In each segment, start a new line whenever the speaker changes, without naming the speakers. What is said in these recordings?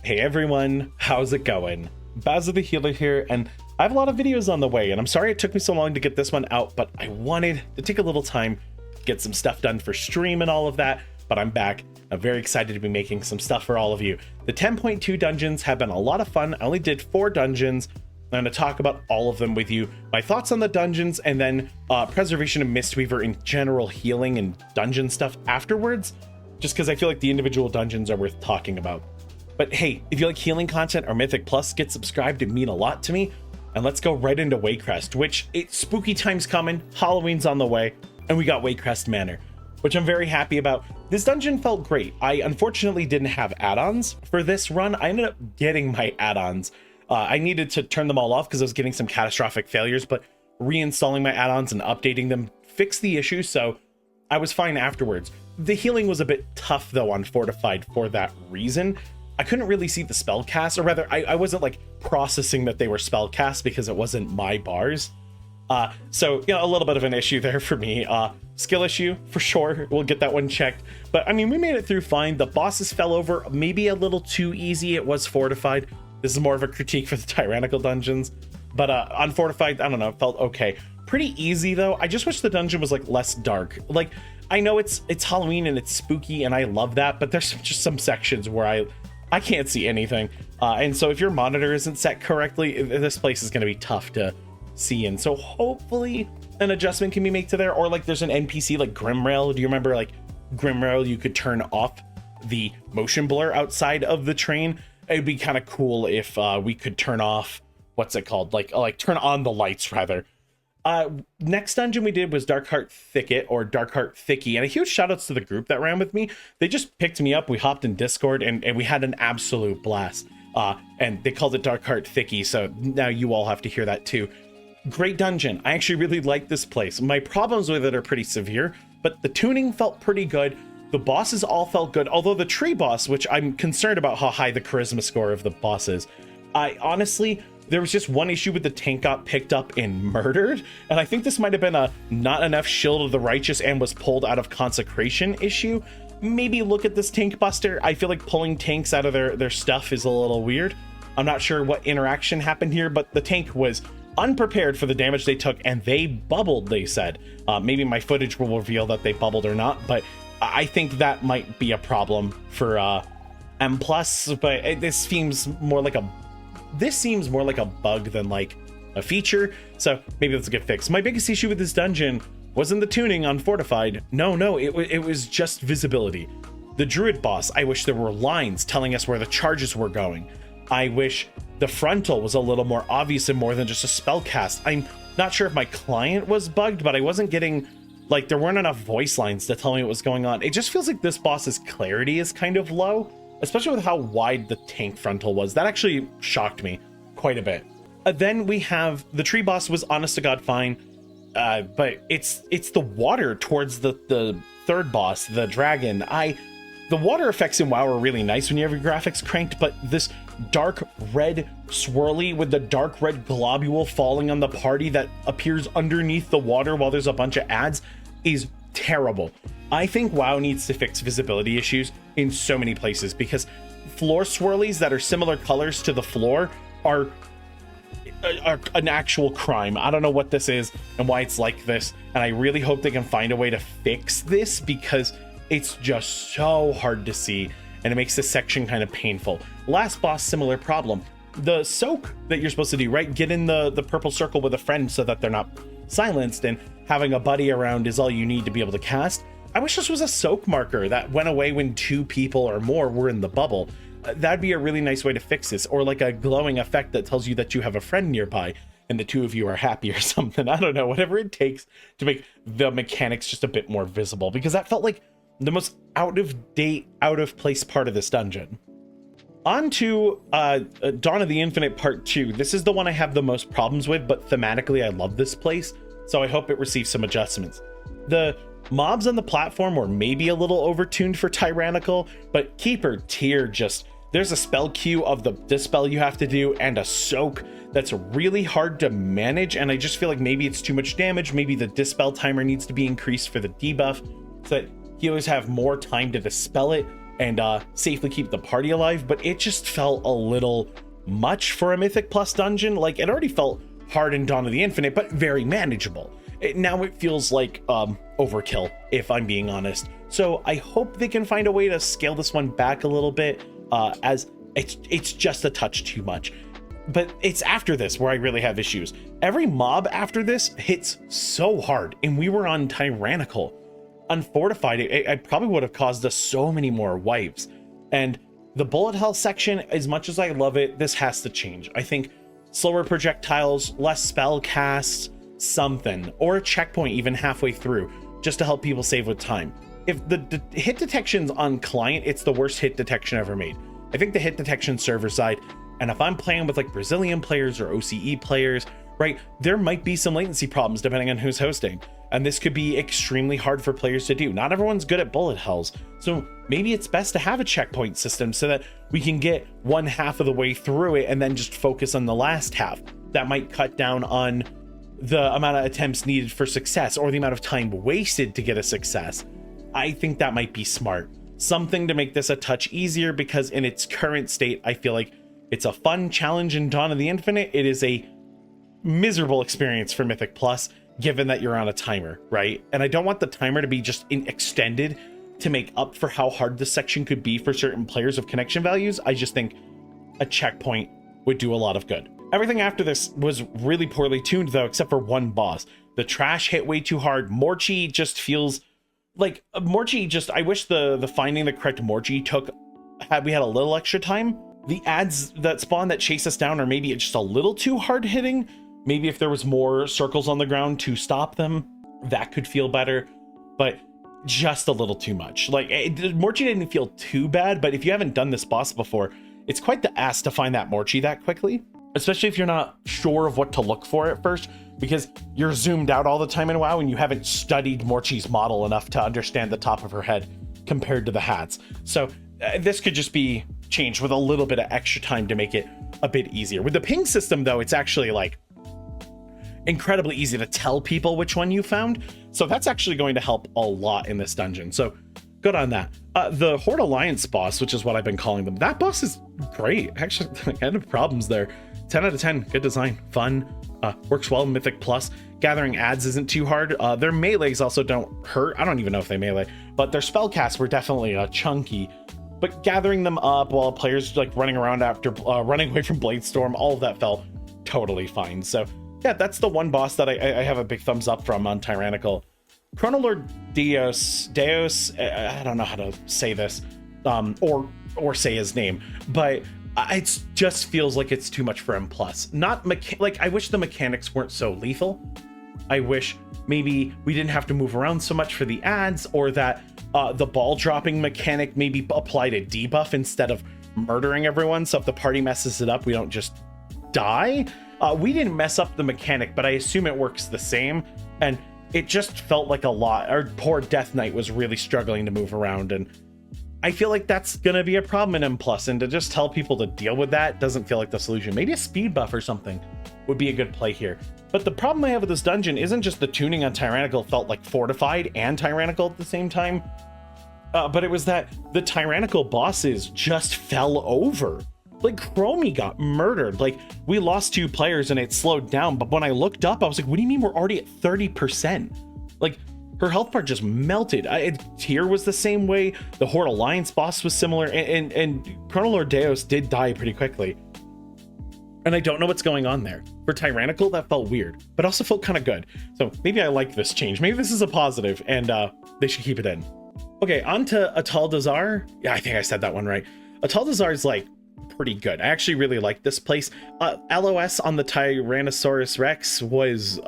Hey everyone, how's it going? Baz the Healer here, and I have a lot of videos on the way, and I'm sorry it took me so long to get this one out, but I wanted to take a little time, get some stuff done for stream and all of that, but I'm back. I'm very excited to be making some stuff for all of you. The 10.2 dungeons have been a lot of fun. I only did 4 dungeons. I'm going to talk about all of them with you, my thoughts on the dungeons, and then preservation of Mistweaver and general healing and dungeon stuff afterwards, just because I feel like the individual dungeons are worth talking about. But hey, if you like healing content or Mythic Plus, get subscribed. It mean a lot to me. And let's go right into Waycrest, which it's spooky time's coming, Halloween's on the way, and we got Waycrest Manor, which I'm very happy about. This dungeon felt great. I unfortunately didn't have add-ons for this run. I ended up getting my add-ons. I needed to turn them all off because I was getting some catastrophic failures, but reinstalling my add-ons and updating them fixed the issue, so I was fine afterwards. The healing was a bit tough though on Fortified for that reason. I couldn't really see the spell cast, or rather I wasn't like processing that they were spell cast because it wasn't my bars. So you know, a little bit of an issue there for me. Skill issue for sure, we'll get that one checked, but I mean, we made it through fine. The bosses fell over maybe a little too easy. It was Fortified. This is more of a critique for the tyrannical dungeons, but on Fortified, I don't know, it felt okay. Pretty easy though. I just wish the dungeon was like less dark. Like, I know it's Halloween and it's spooky and I love that, but there's just some sections where I can't see anything, and so if your monitor isn't set correctly, this place is going to be tough to see. And so hopefully an adjustment can be made to there, or like there's an NPC like Grimrail. Do you remember like Grimrail? You could turn off the motion blur outside of the train. It'd be kind of cool if we could turn off, what's it called, like turn on the lights rather. Next dungeon we did was Darkheart Thicket, or Darkheart Thicky, and a huge shout outs to the group that ran with me. They just picked me up, we hopped in Discord, and we had an absolute blast. And they called it Darkheart Thicky, so now you all have to hear that too. Great dungeon. I actually really like this place. My problems with it are pretty severe, but the tuning felt pretty good. The bosses all felt good, although the tree boss, which I'm concerned about how high the charisma score of the boss is. I honestly, there was just one issue with the tank got picked up and murdered, and I think this might have been a not enough Shield of the Righteous and was pulled out of consecration issue. Maybe look at this tank buster. I feel like pulling tanks out of their stuff is a little weird. I'm not sure what interaction happened here, but the tank was unprepared for the damage they took, and they bubbled, they said. Maybe my footage will reveal that they bubbled or not, but I think that might be a problem for M+, but this seems more like a bug than like a feature, so maybe that's a good fix. My biggest issue with this dungeon wasn't the tuning on Fortified. No, it was just visibility. The Druid boss, I wish there were lines telling us where the charges were going. I wish the frontal was a little more obvious and more than just a spell cast. I'm not sure if my client was bugged, but I wasn't getting, like, there weren't enough voice lines to tell me what was going on. It just feels like this boss's clarity is kind of low, especially with how wide the tank frontal was. That actually shocked me quite a bit. Then we have the tree boss was honest to God fine, but it's the water towards the third boss, the dragon. The water effects in WoW are really nice when you have your graphics cranked, but this dark red swirly with the dark red globule falling on the party that appears underneath the water while there's a bunch of ads is terrible. I think WoW needs to fix visibility issues in so many places, because floor swirlies that are similar colors to the floor are an actual crime. I don't know what this is and why it's like this, and I really hope they can find a way to fix this, because it's just so hard to see and it makes this section kind of painful. Last boss, similar problem. The soak that you're supposed to do, right? Get in the purple circle with a friend so that they're not silenced, and having a buddy around is all you need to be able to cast. I wish this was a soak marker that went away when 2 people or more were in the bubble. That'd be a really nice way to fix this, or like a glowing effect that tells you that you have a friend nearby and the 2 of you are happy or something. I don't know, whatever it takes to make the mechanics just a bit more visible, because that felt like the most out of date, out of place part of this dungeon. On to Dawn of the Infinite Part 2. This is the one I have the most problems with, but thematically I love this place, so I hope it receives some adjustments. The mobs on the platform were maybe a little overtuned for tyrannical, but Keeper Tier just, there's a spell queue of the dispel you have to do and a soak that's really hard to manage, and I just feel like maybe it's too much damage. Maybe the dispel timer needs to be increased for the debuff so that healers have more time to dispel it. and safely keep the party alive, but it just felt a little much for a Mythic Plus dungeon. Like, it already felt hard in Dawn of the Infinite, but very manageable. Now it feels like overkill, if I'm being honest. So I hope they can find a way to scale this one back a little bit, as it's just a touch too much. But it's after this where I really have issues. Every mob after this hits so hard, and we were on Tyrannical. Unfortified, it probably would have caused us so many more wipes. And the bullet hell section, as much as I love it, this has to change. I think slower projectiles, less spell casts, something, or a checkpoint even halfway through, just to help people save with time. If the hit detection's on client, it's the worst hit detection ever made. I think the hit detection server side, and if I'm playing with like Brazilian players or OCE players, right, there might be some latency problems depending on who's hosting. And this could be extremely hard for players to do. Not everyone's good at bullet hells. So maybe it's best to have a checkpoint system so that we can get one half of the way through it and then just focus on the last half. That might cut down on the amount of attempts needed for success, or the amount of time wasted to get a success. I think that might be smart. Something to make this a touch easier, because in its current state, I feel like it's a fun challenge in Dawn of the Infinite. It is a miserable experience for Mythic Plus, given that you're on a timer, right? And I don't want the timer to be just extended to make up for how hard this section could be for certain players of connection values. I just think a checkpoint would do a lot of good. Everything after this was really poorly tuned though, except for one boss. The trash hit way too hard. Morchi just feels like I wish the finding the correct Morchi we had a little extra time. The ads that spawn that chase us down are maybe just a little too hard hitting. Maybe if there was more circles on the ground to stop them, that could feel better, but just a little too much. Like, Morchi didn't feel too bad, but if you haven't done this boss before, it's quite the ass to find that Morchi that quickly, especially if you're not sure of what to look for at first, because you're zoomed out all the time in WoW and you haven't studied Morchi's model enough to understand the top of her head compared to the hats. So this could just be changed with a little bit of extra time to make it a bit easier. With the ping system though, it's actually like incredibly easy to tell people which one you found. So that's actually going to help a lot in this dungeon. So good on that. The Horde Alliance boss, which is what I've been calling them, that boss is great. Actually, I had problems there. 10 out of 10, good design, fun, works well in Mythic Plus. Gathering ads isn't too hard. Their melees also don't hurt. I don't even know if they melee, but their spell casts were definitely chunky. But gathering them up while players like running around after running away from Bladestorm, all of that felt totally fine. So yeah, that's the one boss that I have a big thumbs up from on Tyrannical. Chronolord Deus, I don't know how to say this, or say his name, but it just feels like it's too much for M+. Like, I wish the mechanics weren't so lethal. I wish maybe we didn't have to move around so much for the ads, or that the ball dropping mechanic maybe applied a debuff instead of murdering everyone. So if the party messes it up, we don't just die. We didn't mess up the mechanic, but I assume it works the same. And it just felt like a lot. Our poor Death Knight was really struggling to move around, and I feel like that's gonna be a problem in M+, and to just tell people to deal with that doesn't feel like the solution. Maybe a speed buff or something would be a good play here. But the problem I have with this dungeon isn't just the tuning on Tyrannical felt like Fortified and Tyrannical at the same time, but it was that the Tyrannical bosses just fell over. Like, Chromie got murdered. Like, we lost 2 players and it slowed down, but when I looked up, I was like, what do you mean we're already at 30%? Like, her health bar just melted. Tyr was the same way. The Horde Alliance boss was similar, and Chronolord Deus did die pretty quickly. And I don't know what's going on there. For Tyrannical, that felt weird, but also felt kind of good. So maybe I like this change. Maybe this is a positive, and they should keep it in. Okay, on to Atal'Dazar. Yeah, I think I said that one right. Atal'Dazar is like pretty good. I actually really like this place. LOS on the Tyrannosaurus Rex was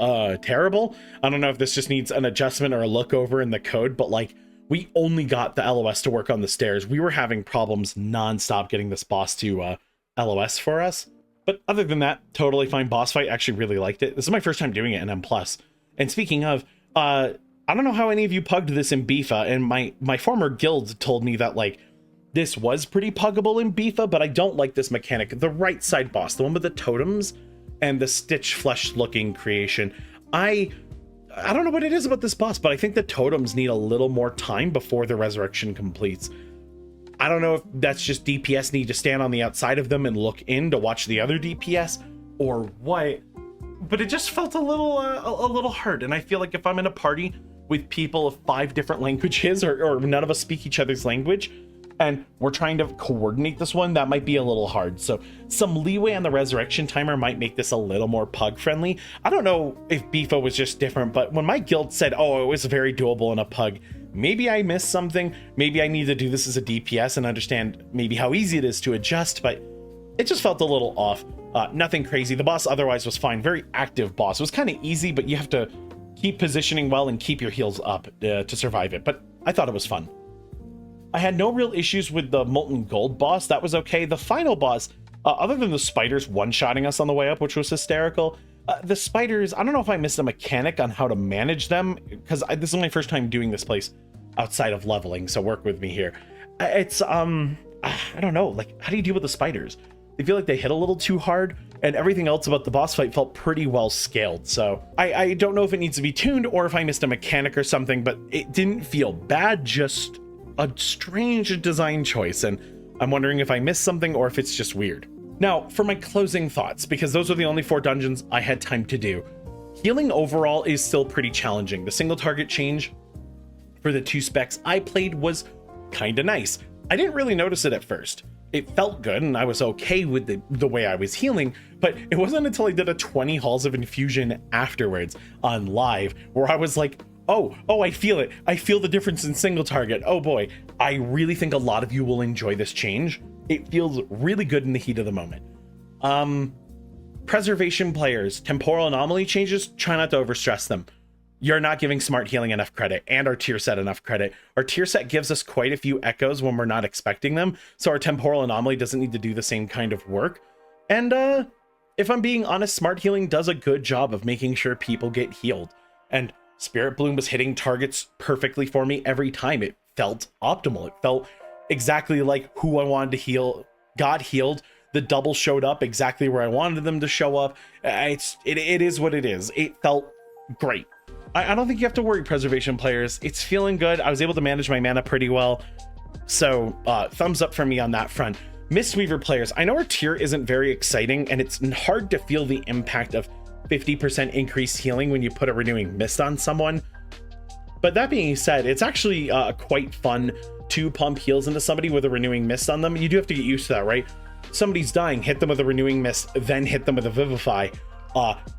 terrible. I don't know if this just needs an adjustment or a look over in the code, but like, we only got the LOS to work on the stairs. We were having problems nonstop getting this boss to LOS for us. But other than that, totally fine boss fight. Actually really liked it. This is my first time doing it in M+. And speaking of, I don't know how any of you pugged this in Bifa, and my former guild told me that like, this was pretty puggable in Bifa, but I don't like this mechanic. The right side boss, the one with the totems and the stitch flesh looking creation. I don't know what it is about this boss, but I think the totems need a little more time before the resurrection completes. I don't know if that's just DPS need to stand on the outside of them and look in to watch the other DPS or what, but it just felt a little hard. And I feel like if I'm in a party with people of 5 different languages or none of us speak each other's language and we're trying to coordinate this one, that might be a little hard. So some leeway on the resurrection timer might make this a little more pug friendly. I don't know if Beefo was just different, but when my guild said, oh, it was very doable in a pug, maybe I missed something. Maybe I need to do this as a DPS and understand maybe how easy it is to adjust, but it just felt a little off. Nothing crazy. The boss otherwise was fine. Very active boss. It was kind of easy, but you have to keep positioning well and keep your heals up to survive it. But I thought it was fun. I had no real issues with the Molten Gold boss. That was okay. The final boss, other than the spiders one-shotting us on the way up, which was hysterical, the spiders, I don't know if I missed a mechanic on how to manage them, because this is my first time doing this place outside of leveling, so work with me here. It's, I don't know, like, how do you deal with the spiders? I feel like they hit a little too hard, and everything else about the boss fight felt pretty well scaled. So I don't know if it needs to be tuned or if I missed a mechanic or something, but it didn't feel bad, just a strange design choice. And I'm wondering if I missed something or if it's just weird. Now, for my closing thoughts, because those are the only 4 dungeons I had time to do. Healing overall is still pretty challenging. The single target change for the 2 specs I played was kind of nice. I didn't really notice it at first. It felt good and I was okay with the way I was healing, but it wasn't until I did a 20 halls of infusion afterwards on live where I was like, oh, I feel it. I feel the difference in single target. Oh boy, I really think a lot of you will enjoy this change. It feels really good in the heat of the moment. Preservation players, temporal anomaly changes, try not to overstress them. You're not giving smart healing enough credit and our tier set enough credit. Our tier set gives us quite a few echoes when we're not expecting them, so our temporal anomaly doesn't need to do the same kind of work. And if I'm being honest, smart healing does a good job of making sure people get healed. And Spirit Bloom was hitting targets perfectly for me every time. It felt optimal. It felt exactly like who I wanted to heal got healed. The double showed up exactly where I wanted them to show up. It is what it is. It felt great. I don't think you have to worry, preservation players. It's feeling good. I was able to manage my mana pretty well. So thumbs up for me on that front. Mistweaver players, I know our tier isn't very exciting and it's hard to feel the impact of 50% increased healing when you put a renewing mist on someone. But that being said, it's actually quite fun to pump heals into somebody with a renewing mist on them. You do have to get used to that, right? Somebody's dying, hit them with a renewing mist, then hit them with a vivify.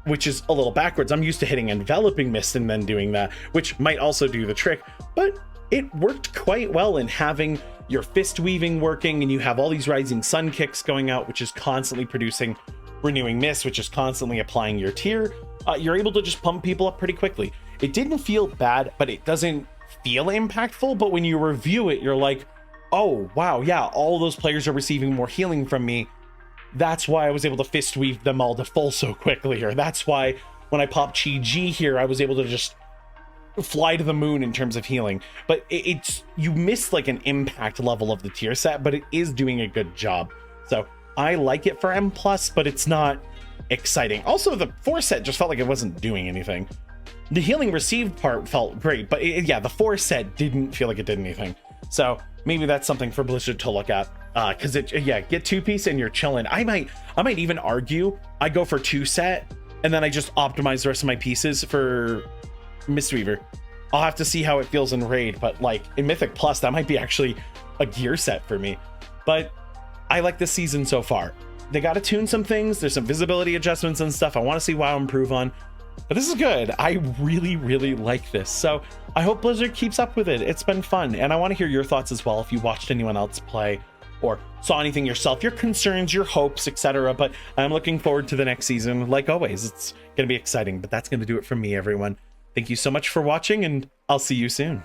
Which is a little backwards. I'm used to hitting enveloping mist and then doing that, which might also do the trick, but it worked quite well in having your fist weaving working and you have all these rising sun kicks going out, which is constantly producing renewing mist, which is constantly applying your tier. You're able to just pump people up pretty quickly. It didn't feel bad, but it doesn't feel impactful. But when you review it, you're like, oh, wow, yeah, all those players are receiving more healing from me. That's why I was able to fist weave them all to full so quickly, or that's why when I popped Chi G here, I was able to just fly to the moon in terms of healing. But it's you missed like an impact level of the tier set, but it is doing a good job. So I like it for M+, but it's not exciting. Also, the 4 set just felt like it wasn't doing anything. The healing received part felt great, but yeah, the 4 set didn't feel like it did anything. So maybe that's something for Blizzard to look at. Because get 2-piece and you're chilling. I might even argue I go for 2 set and then I just optimize the rest of my pieces for Mistweaver. I'll have to see how it feels in raid, but like in Mythic Plus, that might be actually a gear set for me. But I like this season so far. They got to tune some things. There's some visibility adjustments and stuff I want to see WoW improve on. But this is good. I really, really like this. So I hope Blizzard keeps up with it. It's been fun. And I want to hear your thoughts as well if you watched anyone else play or saw anything yourself, your concerns, your hopes, etc. But I'm looking forward to the next season. Like always, it's going to be exciting. But that's going to do it from me, everyone. Thank you so much for watching, and I'll see you soon.